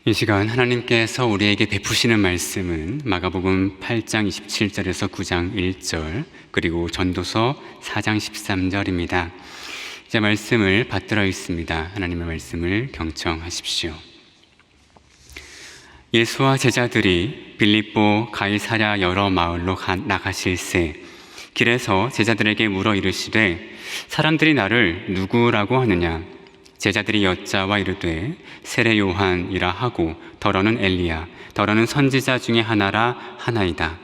이 시간 하나님께서 우리에게 베푸시는 말씀은 마가복음 8장 27절에서 9장 1절 그리고 전도서 4장 13절입니다. 이제 말씀을 받들어 읽습니다. 하나님의 말씀을 경청하십시오. 예수와 제자들이 빌립보 가이사랴 여러 마을로 나가실새 길에서 제자들에게 물어 이르시되 사람들이 나를 누구라고 하느냐? 제자들이 여짜와 이르되 세례 요한이라 하고 더러는 엘리야 더러는 선지자 중에 하나라 하나이다.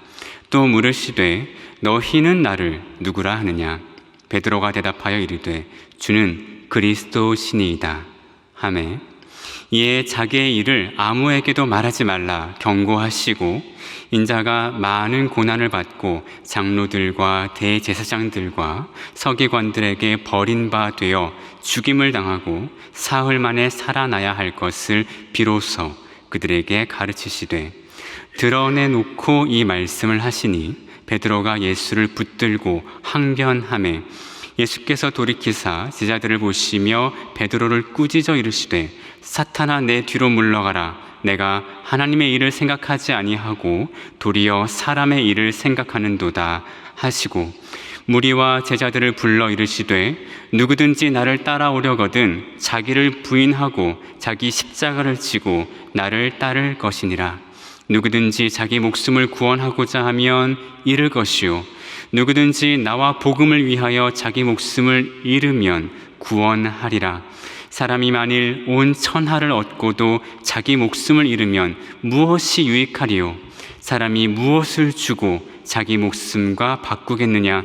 또 물으시되 너희는 나를 누구라 하느냐? 베드로가 대답하여 이르되 주는 그리스도시니이다 하매 이에 자기의 일을 아무에게도 말하지 말라 경고하시고 인자가 많은 고난을 받고 장로들과 대제사장들과 서기관들에게 버림바 되어 죽임을 당하고 사흘 만에 살아나야 할 것을 비로소 그들에게 가르치시되 드러내놓고 이 말씀을 하시니 베드로가 예수를 붙들고 항변하매 예수께서 돌이키사 제자들을 보시며 베드로를 꾸짖어 이르시되 사탄아 내 뒤로 물러가라. 내가 하나님의 일을 생각하지 아니하고 도리어 사람의 일을 생각하는도다 하시고 무리와 제자들을 불러 이르시되 누구든지 나를 따라오려거든 자기를 부인하고 자기 십자가를 지고 나를 따를 것이니라. 누구든지 자기 목숨을 구원하고자 하면 잃을 것이요 누구든지 나와 복음을 위하여 자기 목숨을 잃으면 구원하리라. 사람이 만일 온 천하를 얻고도 자기 목숨을 잃으면 무엇이 유익하리요? 사람이 무엇을 주고 자기 목숨과 바꾸겠느냐?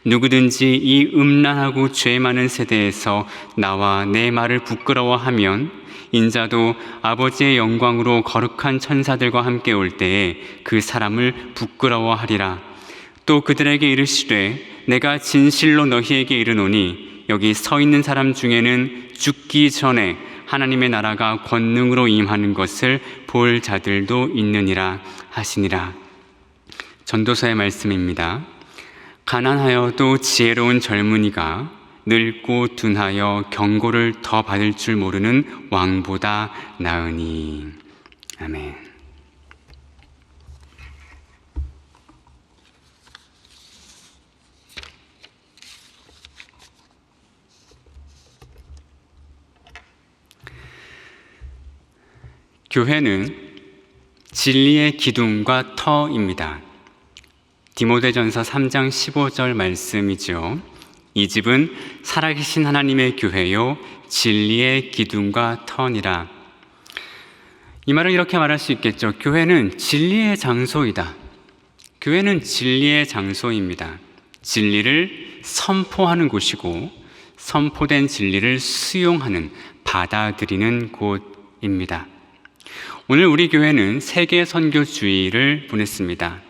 누구든지 이 음란하고 죄 많은 세대에서 나와 내 말을 부끄러워하면 인자도 아버지의 영광으로 거룩한 천사들과 함께 올 때에 그 사람을 부끄러워하리라. 또 그들에게 이르시되 내가 진실로 너희에게 이르노니 여기 서 있는 사람 중에는 죽기 전에 하나님의 나라가 권능으로 임하는 것을 볼 자들도 있느니라 하시니라. 전도서의 말씀입니다. 가난하여도 지혜로운 젊은이가 늙고 둔하여 경고를 더 받을 줄 모르는 왕보다 나으니. 아멘. 교회는 진리의 기둥과 터입니다. 디모데전서 3장 15절 말씀이죠. 이 집은 살아계신 하나님의 교회요 진리의 기둥과 터니라. 이 말을 이렇게 말할 수 있겠죠. 교회는 진리의 장소이다. 교회는 진리의 장소입니다. 진리를 선포하는 곳이고 선포된 진리를 수용하는, 받아들이는 곳입니다. 오늘 우리 교회는 세계 선교주의를 보냈습니다.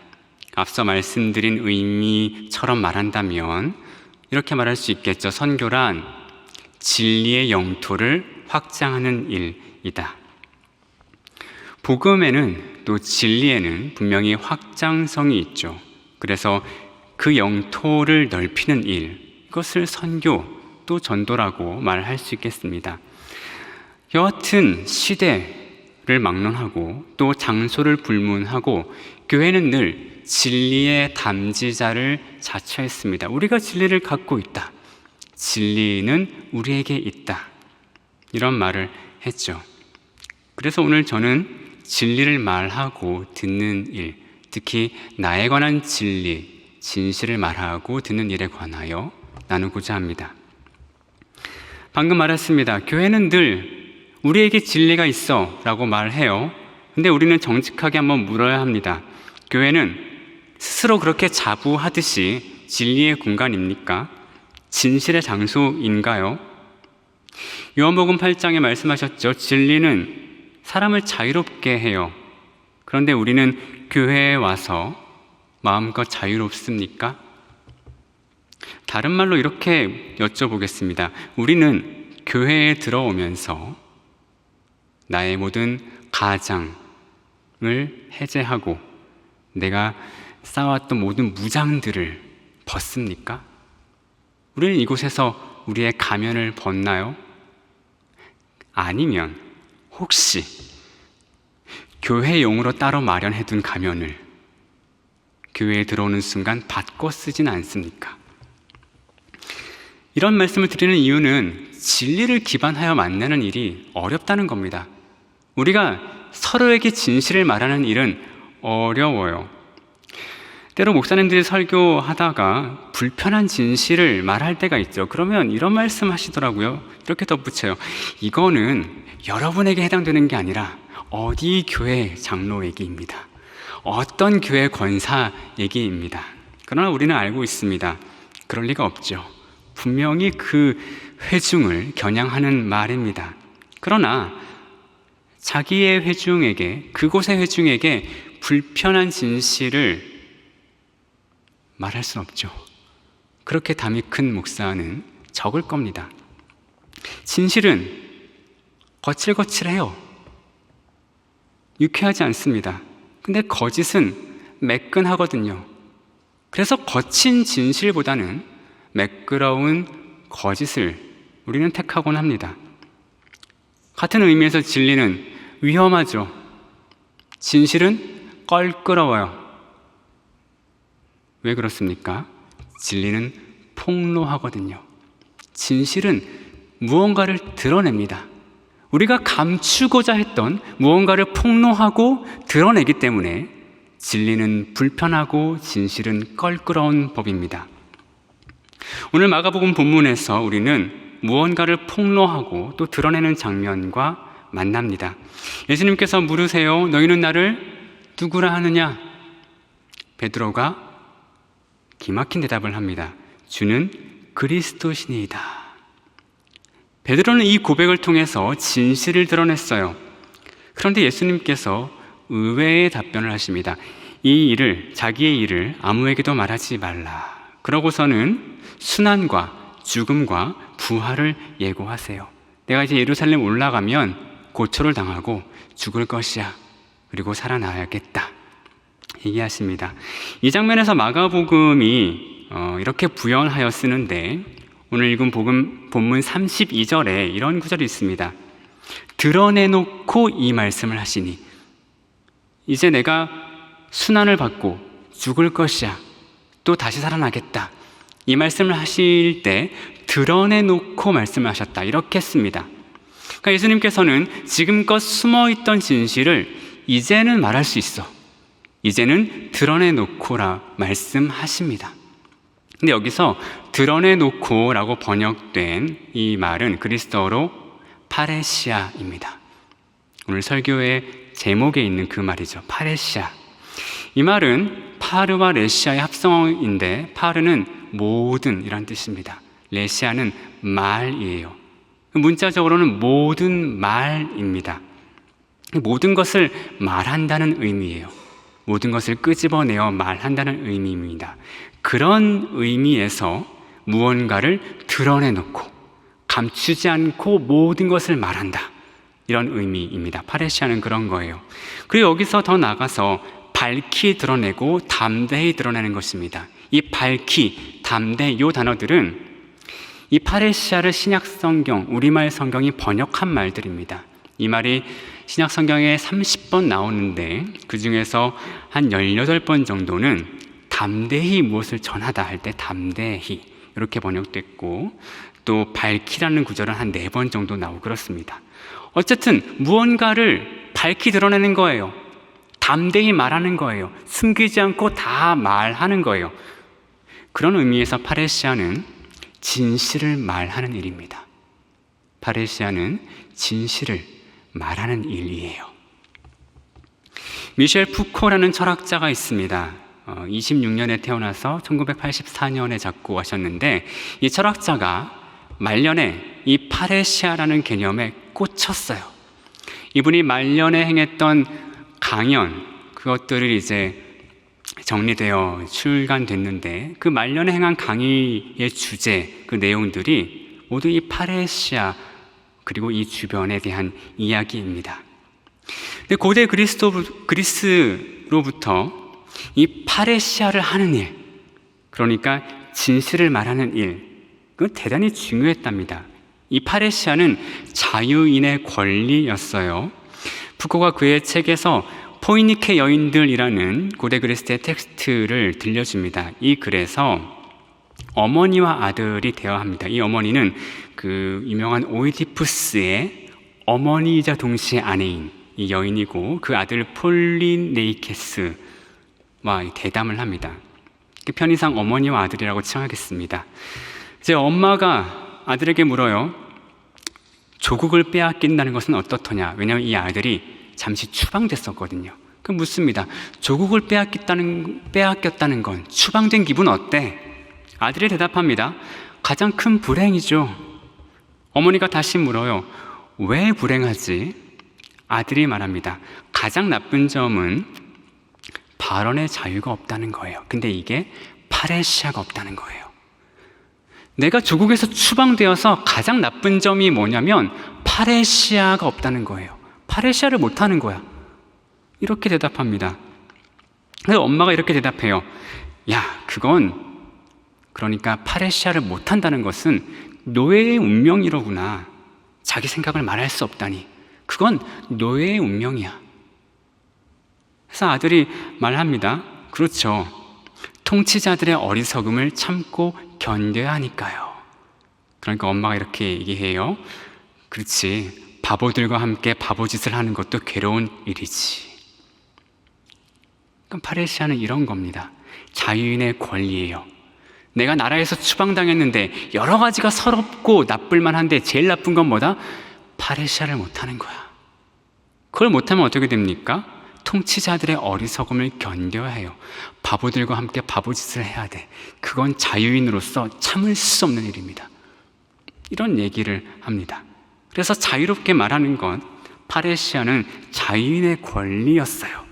앞서 말씀드린 의미처럼 말한다면 이렇게 말할 수 있겠죠. 선교란 진리의 영토를 확장하는 일이다. 복음에는 또 진리에는 분명히 확장성이 있죠. 그래서 그 영토를 넓히는 일, 이것을 선교 또 전도라고 말할 수 있겠습니다. 여하튼 시대를 막론하고 또 장소를 불문하고 교회는 늘 진리의 담지자를 자처했습니다. 우리가 진리를 갖고 있다. 진리는 우리에게 있다. 이런 말을 했죠. 그래서 오늘 저는 진리를 말하고 듣는 일, 특히 나에 관한 진리, 진실을 말하고 듣는 일에 관하여 나누고자 합니다. 방금 말했습니다. 교회는 늘 우리에게 진리가 있어 라고 말해요. 근데 우리는 정직하게 한번 물어야 합니다. 교회는 스스로 그렇게 자부하듯이 진리의 공간입니까? 진실의 장소인가요? 요한복음 8장에 말씀하셨죠. 진리는 사람을 자유롭게 해요. 그런데 우리는 교회에 와서 마음껏 자유롭습니까? 다른 말로 이렇게 여쭤보겠습니다. 우리는 교회에 들어오면서 나의 모든 가장을 해제하고 내가 쌓아왔던 모든 무장들을 벗습니까? 우리는 이곳에서 우리의 가면을 벗나요? 아니면 혹시 교회용으로 따로 마련해둔 가면을 교회에 들어오는 순간 바꿔 쓰진 않습니까? 이런 말씀을 드리는 이유는 진리를 기반하여 만나는 일이 어렵다는 겁니다. 우리가 서로에게 진실을 말하는 일은 어려워요. 때로 목사님들이 설교하다가 불편한 진실을 말할 때가 있죠. 그러면 이런 말씀 하시더라고요. 이렇게 덧붙여요. 이거는 여러분에게 해당되는 게 아니라 어디 교회 장로 얘기입니다. 어떤 교회 권사 얘기입니다. 그러나 우리는 알고 있습니다. 그럴 리가 없죠. 분명히 그 회중을 겨냥하는 말입니다. 그러나 자기의 회중에게, 그곳의 회중에게 불편한 진실을 말할 수는 없죠. 그렇게 담이 큰 목사는 적을 겁니다. 진실은 거칠거칠해요. 유쾌하지 않습니다. 근데 거짓은 매끈하거든요. 그래서 거친 진실보다는 매끄러운 거짓을 우리는 택하곤 합니다. 같은 의미에서 진리는 위험하죠. 진실은 껄끄러워요. 왜 그렇습니까? 진리는 폭로하거든요. 진실은 무언가를 드러냅니다. 우리가 감추고자 했던 무언가를 폭로하고 드러내기 때문에 진리는 불편하고 진실은 껄끄러운 법입니다. 오늘 마가복음 본문에서 우리는 무언가를 폭로하고 또 드러내는 장면과 만납니다. 예수님께서 물으세요. 너희는 나를 누구라 하느냐? 베드로가 기막힌 대답을 합니다. 주는 그리스도시니이다. 베드로는 이 고백을 통해서 진실을 드러냈어요. 그런데 예수님께서 의외의 답변을 하십니다. 이 일을, 자기의 일을 아무에게도 말하지 말라. 그러고서는 순환과 죽음과 부활을 예고하세요. 내가 이제 예루살렘 올라가면 고초를 당하고 죽을 것이야. 그리고 살아나야겠다. 얘기하십니다. 이 장면에서 마가복음이 이렇게 부연하여 쓰는데 오늘 읽은 본문 32절에 이런 구절이 있습니다. 드러내놓고 이 말씀을 하시니 이제 내가 순환을 받고 죽을 것이야. 또 다시 살아나겠다. 이 말씀을 하실 때 드러내놓고 말씀을 하셨다. 이렇게 했습니다. 그러니까 예수님께서는 지금껏 숨어있던 진실을 이제는 말할 수 있어. 이제는 드러내놓고라 말씀하십니다. 근데 여기서 드러내놓고라고 번역된 이 말은 그리스어로 파레시아입니다. 오늘 설교의 제목에 있는 그 말이죠. 파레시아. 이 말은 파르와 레시아의 합성어인데 파르는 모든 이란 뜻입니다. 레시아는 말이에요. 문자적으로는 모든 말입니다. 모든 것을 말한다는 의미예요. 모든 것을 끄집어내어 말한다는 의미입니다. 그런 의미에서 무언가를 드러내놓고 감추지 않고 모든 것을 말한다. 이런 의미입니다. 파레시아는 그런 거예요. 그리고 여기서 더 나가서 밝히 드러내고 담대히 드러내는 것입니다. 이 밝히, 담대 이 단어들은 이 파레시아를 신약 성경, 우리말 성경이 번역한 말들입니다. 이 말이 신약 성경에 30번 나오는데 그 중에서 한 18번 정도는 담대히 무엇을 전하다 할 때 담대히 이렇게 번역됐고 또 밝히라는 구절은 한 4번 정도 나오고 그렇습니다. 어쨌든 무언가를 밝히 드러내는 거예요. 담대히 말하는 거예요. 숨기지 않고 다 말하는 거예요. 그런 의미에서 파레시아는 진실을 말하는 일입니다. 파레시아는 진실을 말하는 일이에요. 미셸 푸코라는 철학자가 있습니다. 26년에 태어나서 1984년에 작고하셨는데 이 철학자가 말년에 이 파레시아라는 개념에 꽂혔어요. 이분이 말년에 행했던 강연, 그것들을 이제 정리되어 출간됐는데 그 말년에 행한 강의의 주제, 그 내용들이 모두 이 파레시아 그리고 이 주변에 대한 이야기입니다. 근데 고대 그리스로부터 이 파레시아를 하는 일, 그러니까 진실을 말하는 일, 그건 대단히 중요했답니다. 이 파레시아는 자유인의 권리였어요. 푸코가 그의 책에서 포이니케 여인들이라는 고대 그리스의 텍스트를 들려줍니다. 이 글에서 어머니와 아들이 대화합니다. 이 어머니는 그 유명한 오이디푸스의 어머니이자 동시에 아내인 이 여인이고, 그 아들 폴리네이케스와 대담을 합니다. 편의상 어머니와 아들이라고 칭하겠습니다. 이제 엄마가 아들에게 물어요. 조국을 빼앗긴다는 것은 어떻더냐? 왜냐하면 이 아들이 잠시 추방됐었거든요. 그럼 묻습니다. 조국을 빼앗겼다는 건 추방된 기분 어때? 아들이 대답합니다. 가장 큰 불행이죠. 어머니가 다시 물어요. 왜 불행하지? 아들이 말합니다. 가장 나쁜 점은 발언의 자유가 없다는 거예요. 근데 이게 파레시아가 없다는 거예요. 내가 조국에서 추방되어서 가장 나쁜 점이 뭐냐면 파레시아가 없다는 거예요. 파레시아를 못하는 거야. 이렇게 대답합니다. 그래서 엄마가 이렇게 대답해요. 야, 그러니까 파레시아를 못한다는 것은 노예의 운명이로구나. 자기 생각을 말할 수 없다니. 그건 노예의 운명이야. 그래서 아들이 말합니다. 그렇죠. 통치자들의 어리석음을 참고 견뎌야 하니까요. 그러니까 엄마가 이렇게 얘기해요. 그렇지. 바보들과 함께 바보짓을 하는 것도 괴로운 일이지. 그럼 파레시아는 이런 겁니다. 자유인의 권리예요. 내가 나라에서 추방당했는데 여러 가지가 서럽고 나쁠 만한데 제일 나쁜 건 뭐다? 파레시아를 못하는 거야. 그걸 못하면 어떻게 됩니까? 통치자들의 어리석음을 견뎌야 해요. 바보들과 함께 바보짓을 해야 돼. 그건 자유인으로서 참을 수 없는 일입니다. 이런 얘기를 합니다. 그래서 자유롭게 말하는 건 파레시아는 자유인의 권리였어요.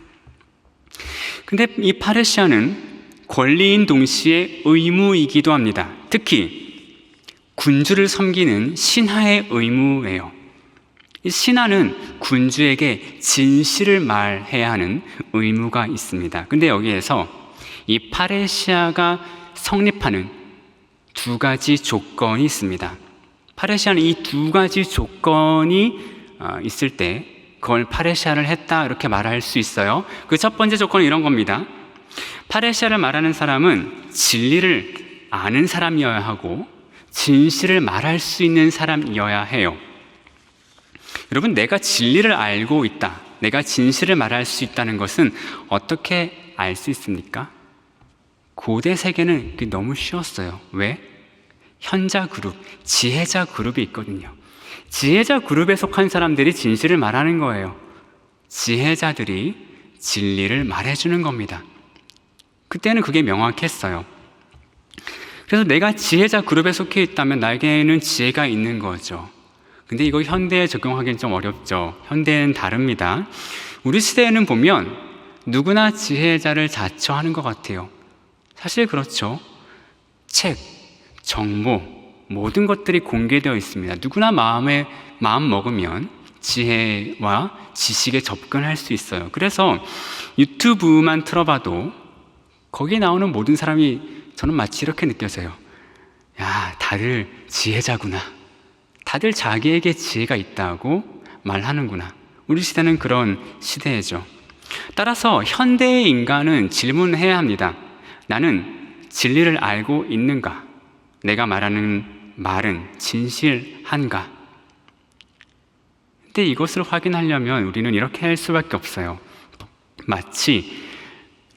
근데 이 파레시아는 권리인 동시에 의무이기도 합니다. 특히 군주를 섬기는 신하의 의무예요. 이 신하는 군주에게 진실을 말해야 하는 의무가 있습니다. 근데 여기에서 이 파레시아가 성립하는 두 가지 조건이 있습니다. 파레시아는 이 두 가지 조건이 있을 때 그걸 파레시아를 했다 이렇게 말할 수 있어요. 그 첫 번째 조건은 이런 겁니다. 파레시아를 말하는 사람은 진리를 아는 사람이어야 하고 진실을 말할 수 있는 사람이어야 해요. 여러분, 내가 진리를 알고 있다, 내가 진실을 말할 수 있다는 것은 어떻게 알 수 있습니까? 고대 세계는 그게 너무 쉬웠어요. 왜? 현자 그룹, 지혜자 그룹이 있거든요. 지혜자 그룹에 속한 사람들이 진실을 말하는 거예요. 지혜자들이 진리를 말해주는 겁니다. 그때는 그게 명확했어요. 그래서 내가 지혜자 그룹에 속해 있다면 나에게는 지혜가 있는 거죠. 근데 이거 현대에 적용하기는 좀 어렵죠. 현대는 다릅니다. 우리 시대에는 보면 누구나 지혜자를 자처하는 것 같아요. 사실 그렇죠. 책, 정보, 모든 것들이 공개되어 있습니다. 누구나 마음 먹으면 지혜와 지식에 접근할 수 있어요. 그래서 유튜브만 틀어봐도 거기에 나오는 모든 사람이 저는 마치 이렇게 느껴져요. 야, 다들 지혜자구나. 다들 자기에게 지혜가 있다고 말하는구나. 우리 시대는 그런 시대죠. 따라서 현대의 인간은 질문해야 합니다. 나는 진리를 알고 있는가? 내가 말하는 말은 진실한가? 근데 이것을 확인하려면 우리는 이렇게 할 수밖에 없어요. 마치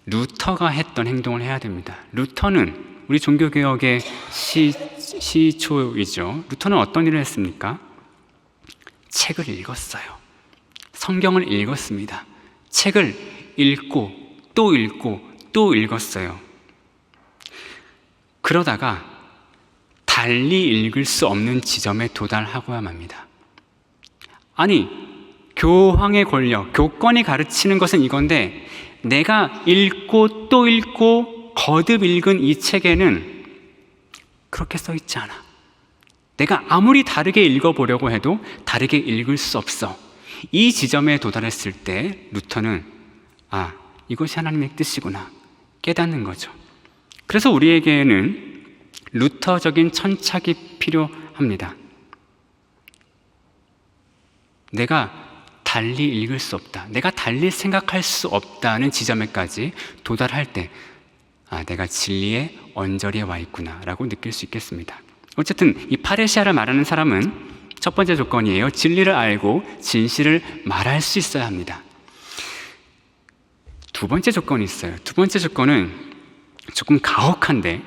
루터가 했던 행동을 해야 됩니다. 루터는 우리 종교개혁의 시초이죠. 루터는 어떤 일을 했습니까? 책을 읽었어요. 성경을 읽었습니다. 책을 읽고 또 읽고 또 읽었어요. 그러다가 달리 읽을 수 없는 지점에 도달하고야 맙니다. 아니, 교황의 권력, 교권이 가르치는 것은 이건데 내가 읽고 또 읽고 거듭 읽은 이 책에는 그렇게 써 있지 않아. 내가 아무리 다르게 읽어보려고 해도 다르게 읽을 수 없어. 이 지점에 도달했을 때 루터는 이것이 하나님의 뜻이구나 깨닫는 거죠. 그래서 우리에게는 루터적인 천착이 필요합니다. 내가 달리 읽을 수 없다, 내가 달리 생각할 수 없다는 지점에까지 도달할 때 내가 진리의 언저리에 와 있구나 라고 느낄 수 있겠습니다. 어쨌든 이 파레시아를 말하는 사람은 첫 번째 조건이에요. 진리를 알고 진실을 말할 수 있어야 합니다. 두 번째 조건이 있어요. 두 번째 조건은 조금 가혹한데,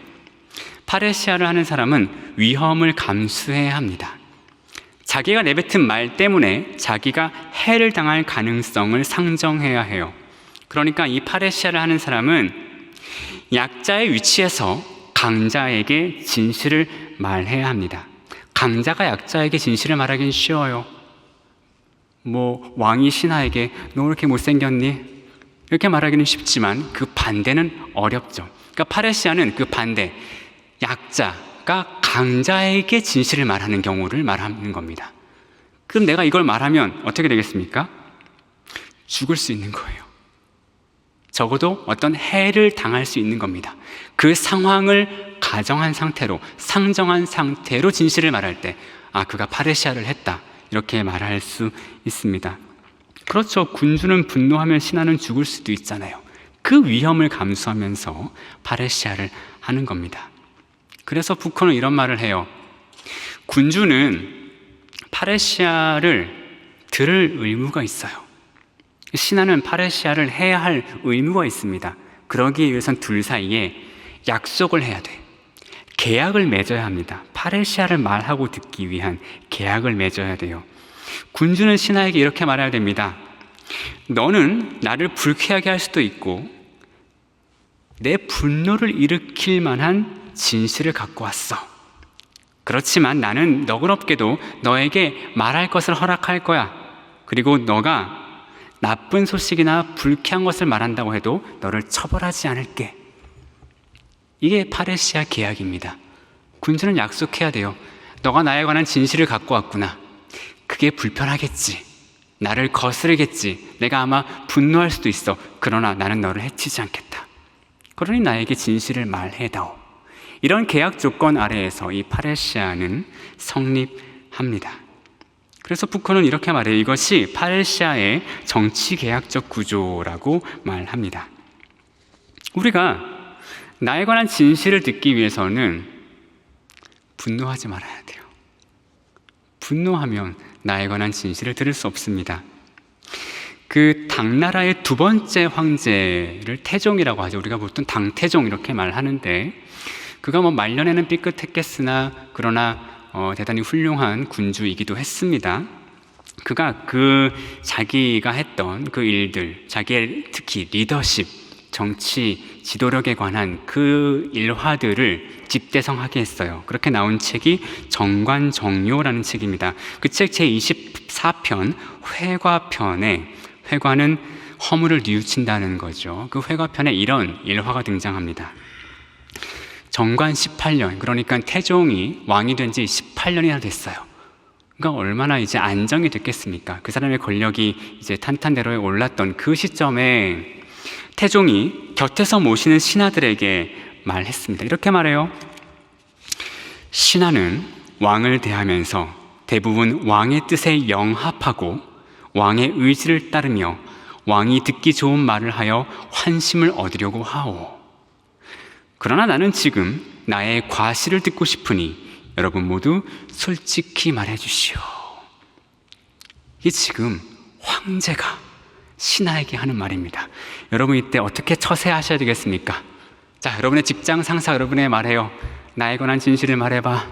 파레시아를 하는 사람은 위험을 감수해야 합니다. 자기가 내뱉은 말 때문에 자기가 해를 당할 가능성을 상정해야 해요. 그러니까 이 파레시아를 하는 사람은 약자의 위치에서 강자에게 진실을 말해야 합니다. 강자가 약자에게 진실을 말하기는 쉬워요. 왕이 신하에게 너 왜 이렇게 못생겼니? 이렇게 말하기는 쉽지만 그 반대는 어렵죠. 그러니까 파레시아는 그 반대, 약자가 강자에게 진실을 말하는 경우를 말하는 겁니다. 그럼 내가 이걸 말하면 어떻게 되겠습니까? 죽을 수 있는 거예요. 적어도 어떤 해를 당할 수 있는 겁니다. 그 상황을 가정한 상태로, 상정한 상태로 진실을 말할 때 그가 파레시아를 했다, 이렇게 말할 수 있습니다. 그렇죠. 군주는 분노하면 신하는 죽을 수도 있잖아요. 그 위험을 감수하면서 파레시아를 하는 겁니다. 그래서 부커는 이런 말을 해요. 군주는 파레시아를 들을 의무가 있어요. 신하는 파레시아를 해야 할 의무가 있습니다. 그러기 위해선 둘 사이에 약속을 해야 돼. 계약을 맺어야 합니다. 파레시아를 말하고 듣기 위한 계약을 맺어야 돼요. 군주는 신하에게 이렇게 말해야 됩니다. 너는 나를 불쾌하게 할 수도 있고 내 분노를 일으킬 만한 진실을 갖고 왔어. 그렇지만 나는 너그럽게도 너에게 말할 것을 허락할 거야. 그리고 너가 나쁜 소식이나 불쾌한 것을 말한다고 해도 너를 처벌하지 않을게. 이게 파레시아 계약입니다. 군주는 약속해야 돼요. 너가 나에 관한 진실을 갖고 왔구나. 그게 불편하겠지. 나를 거스르겠지. 내가 아마 분노할 수도 있어. 그러나 나는 너를 해치지 않겠다. 그러니 나에게 진실을 말해다오. 이런 계약 조건 아래에서 이 파레시아는 성립합니다. 그래서 부커는 이렇게 말해요. 이것이 파레시아의 정치 계약적 구조라고 말합니다. 우리가 나에 관한 진실을 듣기 위해서는 분노하지 말아야 돼요. 분노하면 나에 관한 진실을 들을 수 없습니다. 그 당나라의 두 번째 황제를 태종이라고 하죠. 우리가 보통 당태종 이렇게 말하는데, 그가 말년에는 삐끗했겠으나 그러나 대단히 훌륭한 군주이기도 했습니다. 그가 자기가 했던 그 일들, 자기의 특히 리더십, 정치, 지도력에 관한 그 일화들을 집대성하게 했어요. 그렇게 나온 책이 정관정요라는 책입니다. 그 책 제24편 회과편에, 회과는 허물을 뉘우친다는 거죠. 그 회과편에 이런 일화가 등장합니다. 정관 18년, 그러니까 태종이 왕이 된 지 18년이나 됐어요. 그러니까 얼마나 이제 안정이 됐겠습니까? 그 사람의 권력이 이제 탄탄대로에 올랐던 그 시점에 태종이 곁에서 모시는 신하들에게 말했습니다. 이렇게 말해요. 신하는 왕을 대하면서 대부분 왕의 뜻에 영합하고 왕의 의지를 따르며 왕이 듣기 좋은 말을 하여 환심을 얻으려고 하오. 그러나 나는 지금 나의 과실을 듣고 싶으니 여러분 모두 솔직히 말해 주시오. 이게 지금 황제가 신하에게 하는 말입니다. 여러분 이때 어떻게 처세하셔야 되겠습니까? 자, 여러분의 직장 상사 여러분에게 말해요. 나에 관한 진실을 말해봐.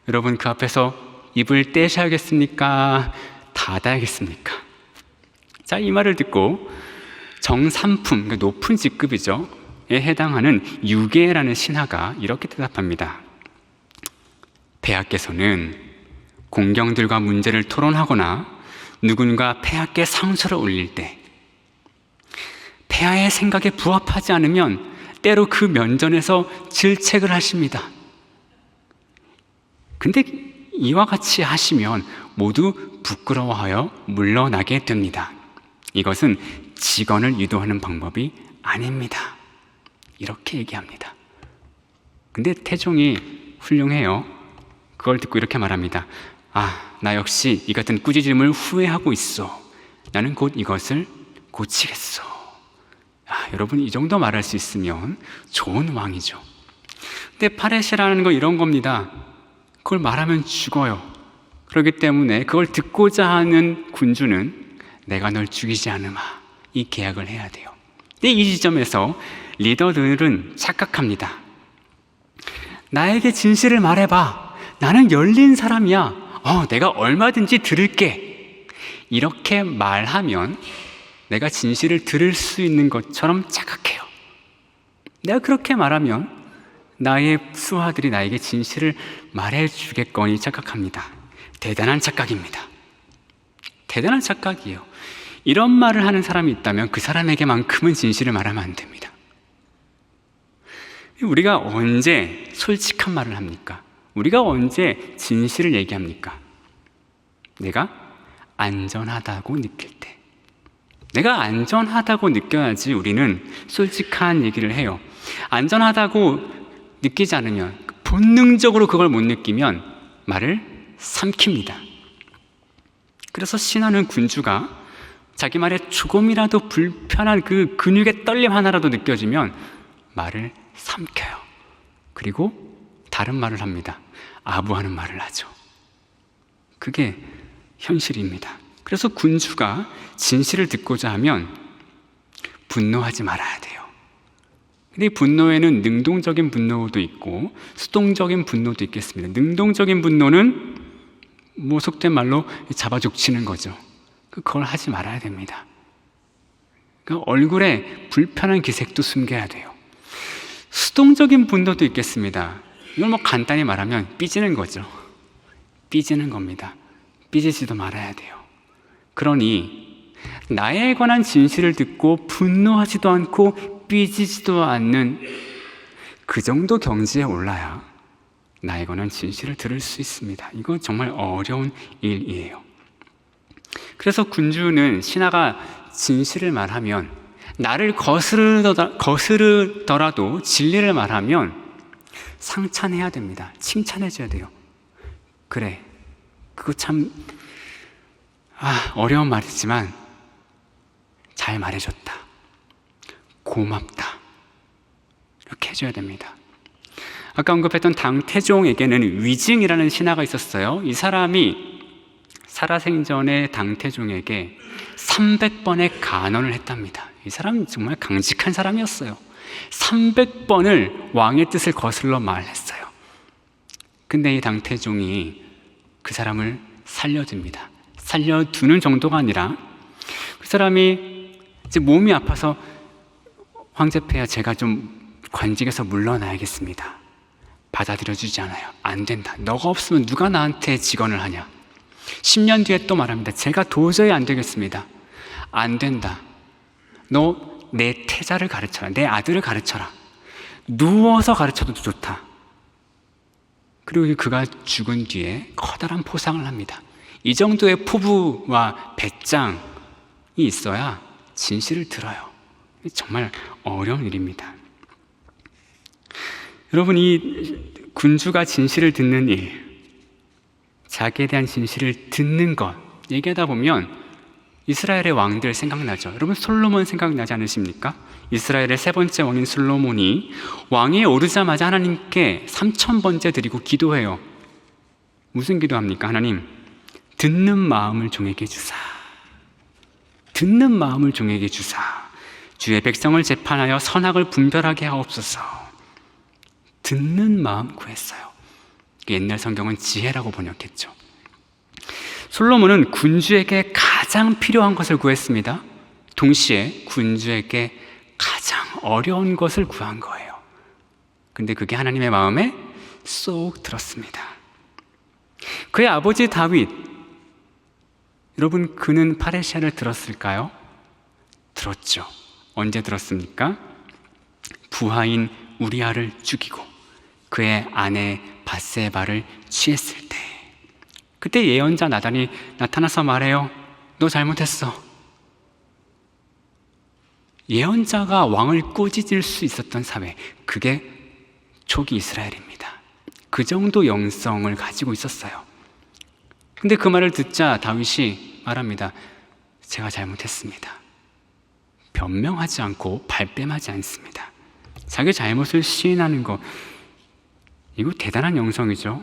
여러분 그 앞에서 입을 떼셔야겠습니까? 닫아야겠습니까? 자, 이 말을 듣고 정삼품, 그러니까 높은 직급이죠, 에 해당하는 유계라는 신하가 이렇게 대답합니다. 폐하께서는 공경들과 문제를 토론하거나 누군가 폐하께 상소를 올릴 때 폐하의 생각에 부합하지 않으면 때로 그 면전에서 질책을 하십니다. 근데 이와 같이 하시면 모두 부끄러워하여 물러나게 됩니다. 이것은 직언을 유도하는 방법이 아닙니다. 이렇게 얘기합니다. 근데 태종이 훌륭해요. 그걸 듣고 이렇게 말합니다. 나 역시 이 같은 꾸짖음을 후회하고 있어. 나는 곧 이것을 고치겠소. 여러분, 이 정도 말할 수 있으면 좋은 왕이죠. 근데 파레시라는 건 이런 겁니다. 그걸 말하면 죽어요. 그렇기 때문에 그걸 듣고자 하는 군주는 내가 널 죽이지 않으마, 이 계약을 해야 돼요. 근데 이 지점에서 리더들은 착각합니다. 나에게 진실을 말해봐. 나는 열린 사람이야. 내가 얼마든지 들을게. 이렇게 말하면 내가 진실을 들을 수 있는 것처럼 착각해요. 내가 그렇게 말하면 나의 수하들이 나에게 진실을 말해주겠거니 착각합니다. 대단한 착각입니다. 대단한 착각이에요. 이런 말을 하는 사람이 있다면 그 사람에게만큼은 진실을 말하면 안 됩니다. 우리가 언제 솔직한 말을 합니까? 우리가 언제 진실을 얘기합니까? 내가 안전하다고 느낄 때. 내가 안전하다고 느껴야지 우리는 솔직한 얘기를 해요. 안전하다고 느끼지 않으면, 본능적으로 그걸 못 느끼면 말을 삼킵니다. 그래서 신하는 군주가 자기 말에 조금이라도 불편한 그 근육의 떨림 하나라도 느껴지면 말을 삼켜요. 그리고 다른 말을 합니다. 아부하는 말을 하죠. 그게 현실입니다. 그래서 군주가 진실을 듣고자 하면 분노하지 말아야 돼요. 근데 이 분노에는 능동적인 분노도 있고 수동적인 분노도 있겠습니다. 능동적인 분노는 속된 말로 잡아 죽치는 거죠. 그걸 하지 말아야 됩니다. 그러니까 얼굴에 불편한 기색도 숨겨야 돼요. 수동적인 분노도 있겠습니다. 이걸 간단히 말하면 삐지는 거죠. 삐지는 겁니다. 삐지지도 말아야 돼요. 그러니 나에 관한 진실을 듣고 분노하지도 않고 삐지지도 않는 그 정도 경지에 올라야 나에 관한 진실을 들을 수 있습니다. 이건 정말 어려운 일이에요. 그래서 군주는 신하가 진실을 말하면, 나를 거스르더라도 진리를 말하면 상찬해야 됩니다. 칭찬해줘야 돼요. 그래, 그거 참 어려운 말이지만 잘 말해줬다. 고맙다. 이렇게 해줘야 됩니다. 아까 언급했던 당태종에게는 위증이라는 신하가 있었어요. 이 사람이 살아생전에 당태종에게 300번의 간언을 했답니다. 이 사람은 정말 강직한 사람이었어요. 300번을 왕의 뜻을 거슬러 말했어요. 근데 이 당태종이 그 사람을 살려줍니다. 살려두는 정도가 아니라 그 사람이 이제 몸이 아파서, 황제폐하, 제가 좀 관직에서 물러나야겠습니다. 받아들여주지 않아요. 안 된다. 너가 없으면 누가 나한테 직언을 하냐. 10년 뒤에 또 말합니다. 제가 도저히 안 되겠습니다. 안 된다. 너 내 태자를 가르쳐라. 내 아들을 가르쳐라. 누워서 가르쳐도 좋다. 그리고 그가 죽은 뒤에 커다란 포상을 합니다. 이 정도의 포부와 배짱이 있어야 진실을 들어요. 정말 어려운 일입니다. 여러분, 이 군주가 진실을 듣는 일, 자기에 대한 진실을 듣는 것, 얘기하다 보면 이스라엘의 왕들 생각나죠. 여러분, 솔로몬 생각나지 않으십니까? 이스라엘의 세 번째 왕인 솔로몬이 왕위에 오르자마자 하나님께 3000번째 드리고 기도해요. 무슨 기도합니까? 하나님, 듣는 마음을 종에게 주사. 듣는 마음을 종에게 주사. 주의 백성을 재판하여 선악을 분별하게 하옵소서. 듣는 마음 구했어요. 옛날 성경은 지혜라고 번역했죠. 솔로몬은 군주에게 가장 필요한 것을 구했습니다. 동시에 군주에게 가장 어려운 것을 구한 거예요. 근데 그게 하나님의 마음에 쏙 들었습니다. 그의 아버지 다윗, 여러분, 그는 파레시아를 들었을까요? 들었죠. 언제 들었습니까? 부하인 우리아를 죽이고 그의 아내 밧세바를 취했을 때, 그때 예언자 나단이 나타나서 말해요. 너 잘못했어. 예언자가 왕을 꾸짖을 수 있었던 사회, 그게 초기 이스라엘입니다. 그 정도 영성을 가지고 있었어요. 근데 그 말을 듣자 다윗이 말합니다. 제가 잘못했습니다. 변명하지 않고 발뺌하지 않습니다. 자기 잘못을 시인하는 것, 이거 대단한 영성이죠.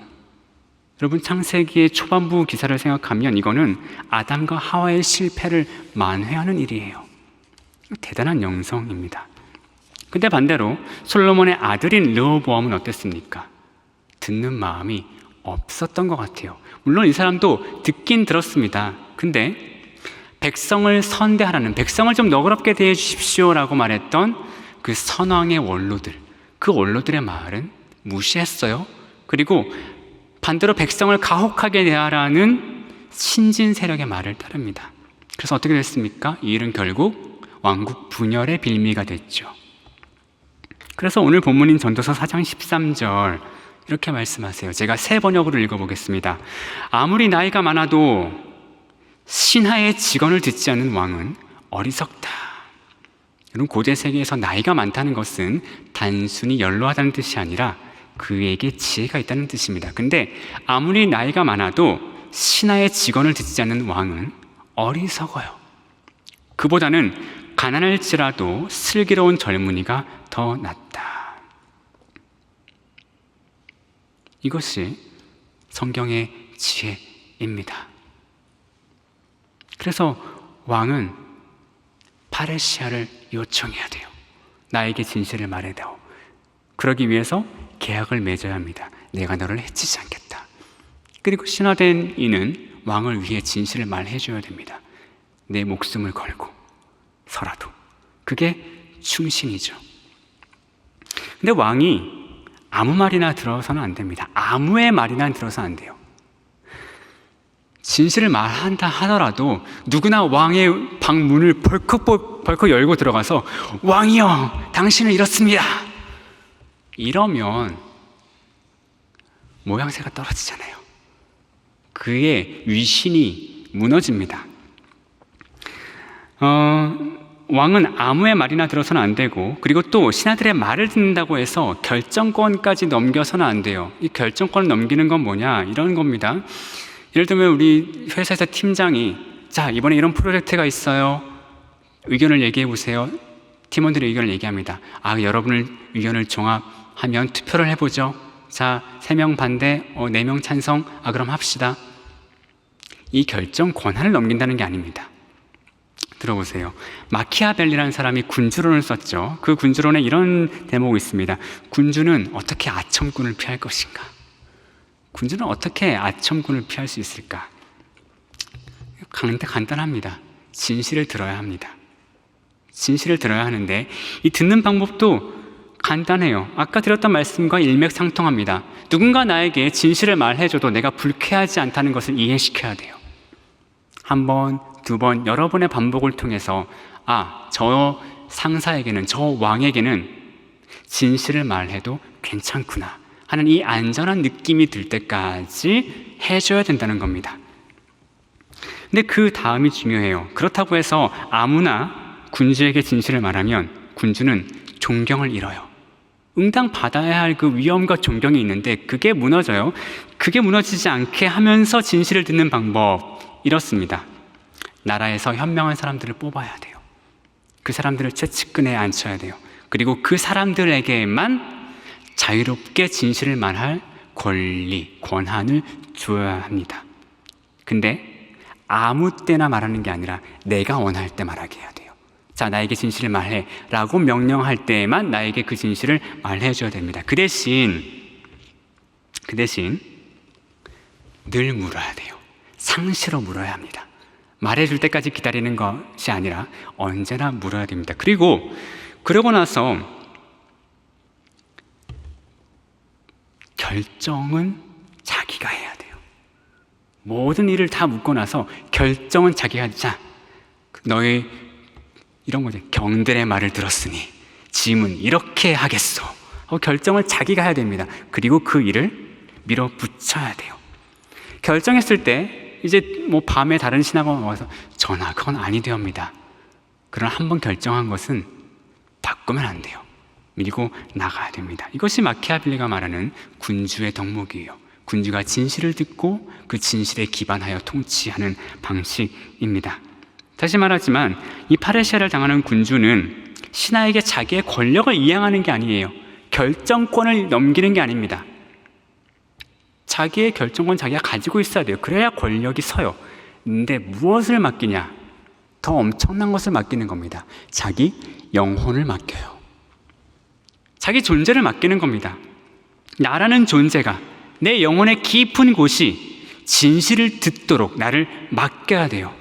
여러분, 창세기의 초반부 기사를 생각하면 이거는 아담과 하와의 실패를 만회하는 일이에요. 대단한 영성입니다. 근데 반대로 솔로몬의 아들인 르호보암은 어땠습니까? 듣는 마음이 없었던 것 같아요. 물론 이 사람도 듣긴 들었습니다. 근데 백성을 선대하라는, 백성을 좀 너그럽게 대해 주십시오라고 말했던 그 선왕의 원로들, 그 원로들의 말은 무시했어요. 그리고 반대로 백성을 가혹하게 대하라는 신진 세력의 말을 따릅니다. 그래서 어떻게 됐습니까? 이 일은 결국 왕국 분열의 빌미가 됐죠. 그래서 오늘 본문인 전도서 4장 13절 이렇게 말씀하세요. 제가 새 번역으로 읽어보겠습니다. 아무리 나이가 많아도 신하의 직언을 듣지 않는 왕은 어리석다. 여러분, 고대 세계에서 나이가 많다는 것은 단순히 연로하다는 뜻이 아니라 그에게 지혜가 있다는 뜻입니다. 근데 아무리 나이가 많아도 신하의 직언을 듣지 않는 왕은 어리석어요. 그보다는 가난할지라도 슬기로운 젊은이가 더 낫다. 이것이 성경의 지혜입니다. 그래서 왕은 파레시아를 요청해야 돼요. 나에게 진실을 말해다오. 그러기 위해서 계약을 맺어야 합니다. 내가 너를 해치지 않겠다. 그리고 신하된 이는 왕을 위해 진실을 말해줘야 됩니다. 내 목숨을 걸고 서라도. 그게 충신이죠. 근데 왕이 아무 말이나 들어서는 안 됩니다. 아무의 말이나 들어서는 안 돼요. 진실을 말한다 하더라도 누구나 왕의 방문을 벌컥 열고 들어가서 왕이여, 당신은 이렇습니다. 이러면 모양새가 떨어지잖아요. 그의 위신이 무너집니다. 왕은 아무의 말이나 들어서는 안 되고, 그리고 또 신하들의 말을 듣는다고 해서 결정권까지 넘겨서는 안 돼요. 이 결정권을 넘기는 건 뭐냐? 이런 겁니다. 예를 들면 우리 회사에서 팀장이 자, 이번에 이런 프로젝트가 있어요. 의견을 얘기해 보세요. 팀원들의 의견을 얘기합니다. 여러분의 의견을 종합하면 투표를 해보죠. 자, 3명 반대, 4명 찬성. 그럼 합시다. 이 결정 권한을 넘긴다는 게 아닙니다. 들어보세요. 마키아벨리라는 사람이 군주론을 썼죠. 그 군주론에 이런 대목이 있습니다. 군주는 어떻게 아첨군을 피할 것인가? 군주는 어떻게 아첨군을 피할 수 있을까? 간단합니다. 진실을 들어야 합니다. 진실을 들어야 하는데 이 듣는 방법도 간단해요. 아까 드렸던 말씀과 일맥상통합니다. 누군가 나에게 진실을 말해줘도 내가 불쾌하지 않다는 것을 이해시켜야 돼요. 한 번, 두 번, 여러 번의 반복을 통해서 저 상사에게는, 저 왕에게는 진실을 말해도 괜찮구나 하는 이 안전한 느낌이 들 때까지 해줘야 된다는 겁니다. 근데 그 다음이 중요해요. 그렇다고 해서 아무나 군주에게 진실을 말하면 군주는 존경을 잃어요. 응당받아야 할 그 위엄과 존경이 있는데 그게 무너져요. 그게 무너지지 않게 하면서 진실을 듣는 방법, 이렇습니다. 나라에서 현명한 사람들을 뽑아야 돼요. 그 사람들을 최측근에 앉혀야 돼요. 그리고 그 사람들에게만 자유롭게 진실을 말할 권리, 권한을 줘야 합니다. 근데 아무 때나 말하는 게 아니라 내가 원할 때 말하게 해야 돼요. 자, 나에게 진실을 말해 라고 명령할 때에만 나에게 그 진실을 말해줘야 됩니다. 그 대신 늘 물어야 돼요. 상시로 물어야 합니다. 말해줄 때까지 기다리는 것이 아니라 언제나 물어야 됩니다. 그러고 나서 결정은 자기가 해야 돼요. 모든 일을 다 묻고 나서 결정은 자기가 하자. 너의 이런 거죠. 경들의 말을 들었으니 짐은 이렇게 하겠소. 결정을 자기가 해야 됩니다. 그리고 그 일을 밀어붙여야 돼요. 결정했을 때 이제 밤에 다른 신하가 와서 전하, 그건 아니되옵니다. 그러나 한번 결정한 것은 바꾸면 안 돼요. 밀고 나가야 됩니다. 이것이 마키아벨리가 말하는 군주의 덕목이에요. 군주가 진실을 듣고 그 진실에 기반하여 통치하는 방식입니다. 다시 말하지만 이 파레시아를 당하는 군주는 신하에게 자기의 권력을 이양하는 게 아니에요. 결정권을 넘기는 게 아닙니다. 자기의 결정권 자기가 가지고 있어야 돼요. 그래야 권력이 서요. 근데 무엇을 맡기냐? 더 엄청난 것을 맡기는 겁니다. 자기 영혼을 맡겨요. 자기 존재를 맡기는 겁니다. 나라는 존재가 내 영혼의 깊은 곳이 진실을 듣도록 나를 맡겨야 돼요.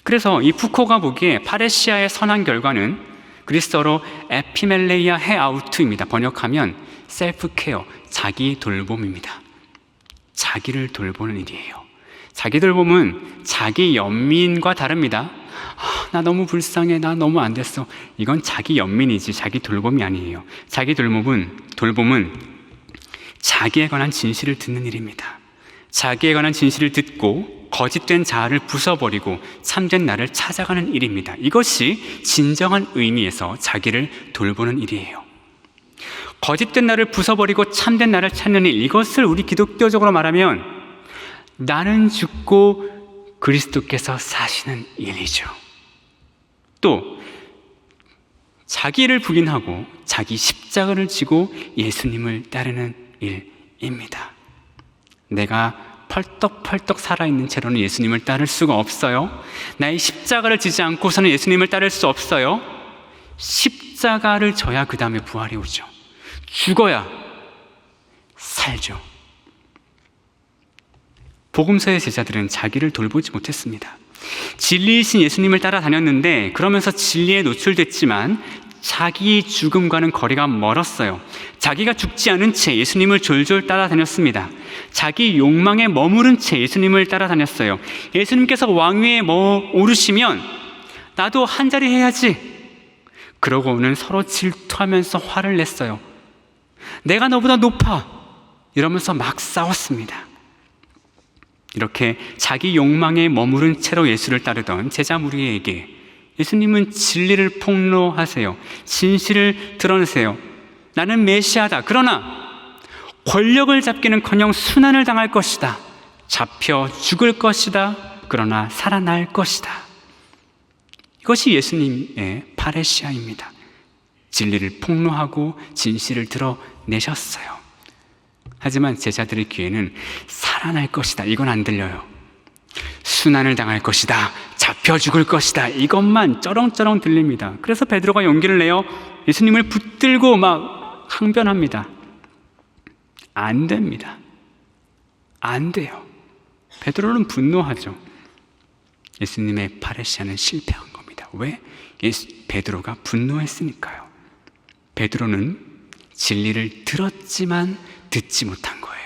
그래서 이 푸코가 보기에 파레시아의 선한 결과는 그리스어로 에피멜레이아 헤아우트입니다. 번역하면 셀프 케어, 자기 돌봄입니다. 자기를 돌보는 일이에요. 자기 돌봄은 자기 연민과 다릅니다. 나 너무 불쌍해, 나 너무 안 됐어. 이건 자기 연민이지 자기 돌봄이 아니에요. 자기 돌봄은 자기에 관한 진실을 듣는 일입니다. 자기에 관한 진실을 듣고 거짓된 자아를 부숴버리고 참된 나를 찾아가는 일입니다. 이것이 진정한 의미에서 자기를 돌보는 일이에요. 거짓된 나를 부숴버리고 참된 나를 찾는 일, 이것을 우리 기독교적으로 말하면 나는 죽고 그리스도께서 사시는 일이죠. 또 자기를 부인하고 자기 십자가를 지고 예수님을 따르는 일입니다. 내가 펄떡펄떡 살아있는 채로는 예수님을 따를 수가 없어요. 나의 십자가를 지지 않고서는 예수님을 따를 수 없어요. 십자가를 져야 그 다음에 부활이 오죠. 죽어야 살죠. 복음서의 제자들은 자기를 돌보지 못했습니다. 진리이신 예수님을 따라다녔는데 그러면서 진리에 노출됐지만 자기 죽음과는 거리가 멀었어요. 자기가 죽지 않은 채 예수님을 졸졸 따라다녔습니다. 자기 욕망에 머무른 채 예수님을 따라다녔어요. 예수님께서 왕위에 오르시면 나도 한자리 해야지. 그러고는 서로 질투하면서 화를 냈어요. 내가 너보다 높아. 이러면서 막 싸웠습니다. 이렇게 자기 욕망에 머무른 채로 예수를 따르던 제자 무리에게 예수님은 진리를 폭로하세요. 진실을 드러내세요. 나는 메시아다. 그러나 권력을 잡기는커녕 순환을 당할 것이다. 잡혀 죽을 것이다. 그러나 살아날 것이다. 이것이 예수님의 파레시아입니다. 진리를 폭로하고 진실을 드러내셨어요. 하지만 제자들의 귀에는 살아날 것이다. 이건 안 들려요. 순환을 당할 것이다. 잡혀 죽을 것이다. 이것만 쩌렁쩌렁 들립니다. 그래서 베드로가 용기를 내어 예수님을 붙들고 막 항변합니다. 안 됩니다. 안 돼요. 베드로는 분노하죠. 예수님의 파레시아는 실패한 겁니다. 왜? 베드로가 분노했으니까요. 베드로는 진리를 들었지만 듣지 못한 거예요.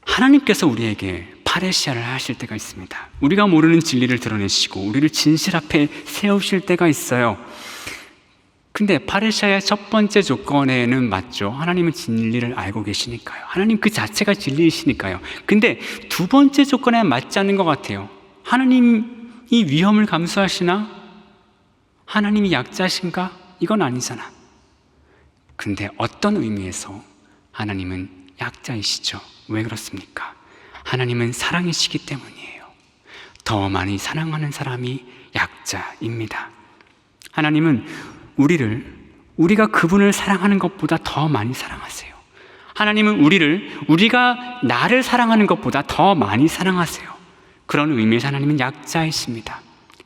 하나님께서 우리에게 파레시아를 하실 때가 있습니다. 우리가 모르는 진리를 드러내시고 우리를 진실 앞에 세우실 때가 있어요. 근데 파레시아의 첫 번째 조건에는 맞죠. 하나님은 진리를 알고 계시니까요. 하나님 그 자체가 진리이시니까요. 근데 두 번째 조건에 맞지 않는 것 같아요. 하나님이 위험을 감수하시나? 하나님이 약자신가? 이건 아니잖아. 근데 어떤 의미에서 하나님은 약자이시죠? 왜 그렇습니까? 하나님은 사랑이시기 때문이에요. 더 많이 사랑하는 사람이 약자입니다. 하나님은 우리가 그분을 사랑하는 것보다 더 많이 사랑하세요. 하나님은 우리가 나를 사랑하는 것보다 더 많이 사랑하세요. 그런 의미에서 하나님은 약자이십니다.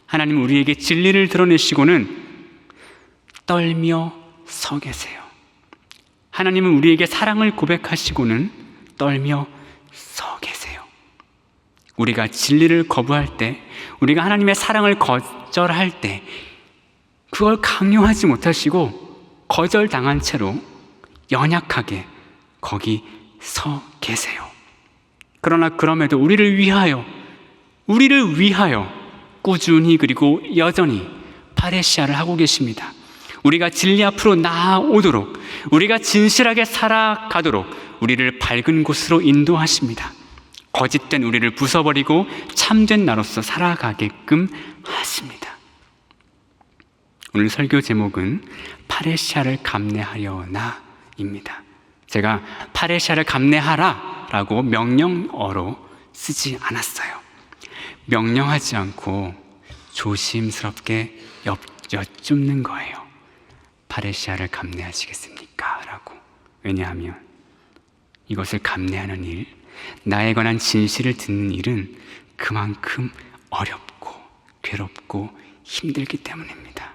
하나님은 우리에게 진리를 드러내시고는 떨며 서 계세요. 하나님은 우리에게 사랑을 고백하시고는 떨며 서 계세요. 우리가 진리를 거부할 때, 우리가 하나님의 사랑을 거절할 때 그걸 강요하지 못하시고 거절당한 채로 연약하게 거기 서 계세요. 그러나 그럼에도 우리를 위하여 꾸준히 그리고 여전히 파레시아를 하고 계십니다. 우리가 진리 앞으로 나아오도록, 우리가 진실하게 살아가도록 우리를 밝은 곳으로 인도하십니다. 거짓된 우리를 부숴버리고 참된 나로서 살아가게끔 하십니다. 오늘 설교 제목은 파레시아를 감내하려나입니다. 제가 파레시아를 감내하라 라고 명령어로 쓰지 않았어요. 명령하지 않고 조심스럽게 여쭙는 거예요. 파레시아를 감내하시겠습니까? 라고. 왜냐하면 이것을 감내하는 일, 나에 관한 진실을 듣는 일은 그만큼 어렵고 괴롭고 힘들기 때문입니다.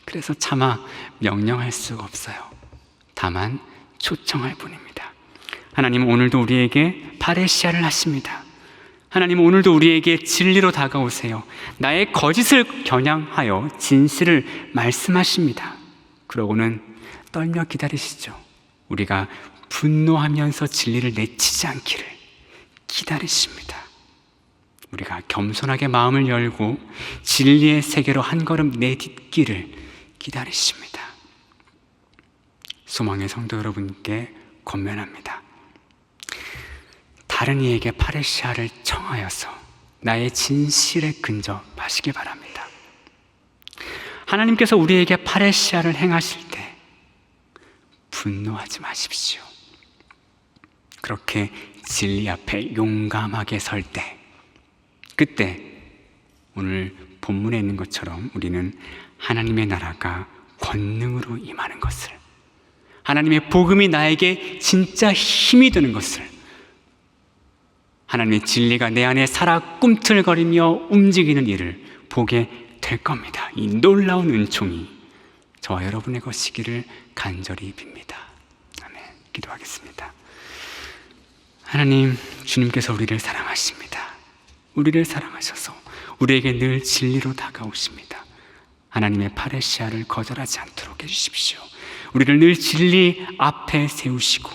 그래서 차마 명령할 수가 없어요. 다만 초청할 뿐입니다. 하나님은 오늘도 우리에게 파레시아를 하십니다. 하나님은 오늘도 우리에게 진리로 다가오세요. 나의 거짓을 겨냥하여 진실을 말씀하십니다. 그러고는 떨며 기다리시죠. 우리가 분노하면서 진리를 내치지 않기를 기다리십니다. 우리가 겸손하게 마음을 열고 진리의 세계로 한 걸음 내딛기를 기다리십니다. 소망의 성도 여러분께 권면합니다. 다른 이에게 파레시아를 청하여서 나의 진실에 근접하시기 바랍니다. 하나님께서 우리에게 파레시아를 행하실 때 분노하지 마십시오. 그렇게 진리 앞에 용감하게 설 때, 그때 오늘 본문에 있는 것처럼 우리는 하나님의 나라가 권능으로 임하는 것을, 하나님의 복음이 나에게 진짜 힘이 되는 것을, 하나님의 진리가 내 안에 살아 꿈틀거리며 움직이는 일을 보게 될 겁니다. 이 놀라운 은총이 저와 여러분의 것이기를 간절히 빕니다. 아멘. 기도하겠습니다. 하나님, 주님께서 우리를 사랑하십니다. 우리를 사랑하셔서 우리에게 늘 진리로 다가오십니다. 하나님의 파레시아를 거절하지 않도록 해주십시오. 우리를 늘 진리 앞에 세우시고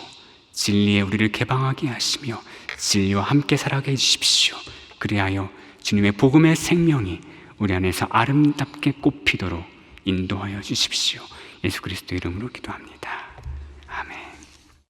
진리에 우리를 개방하게 하시며 진리와 함께 살아가게 해주십시오. 그리하여 주님의 복음의 생명이 우리 안에서 아름답게 꽃피도록 인도하여 주십시오. 예수 그리스도 이름으로 기도합니다.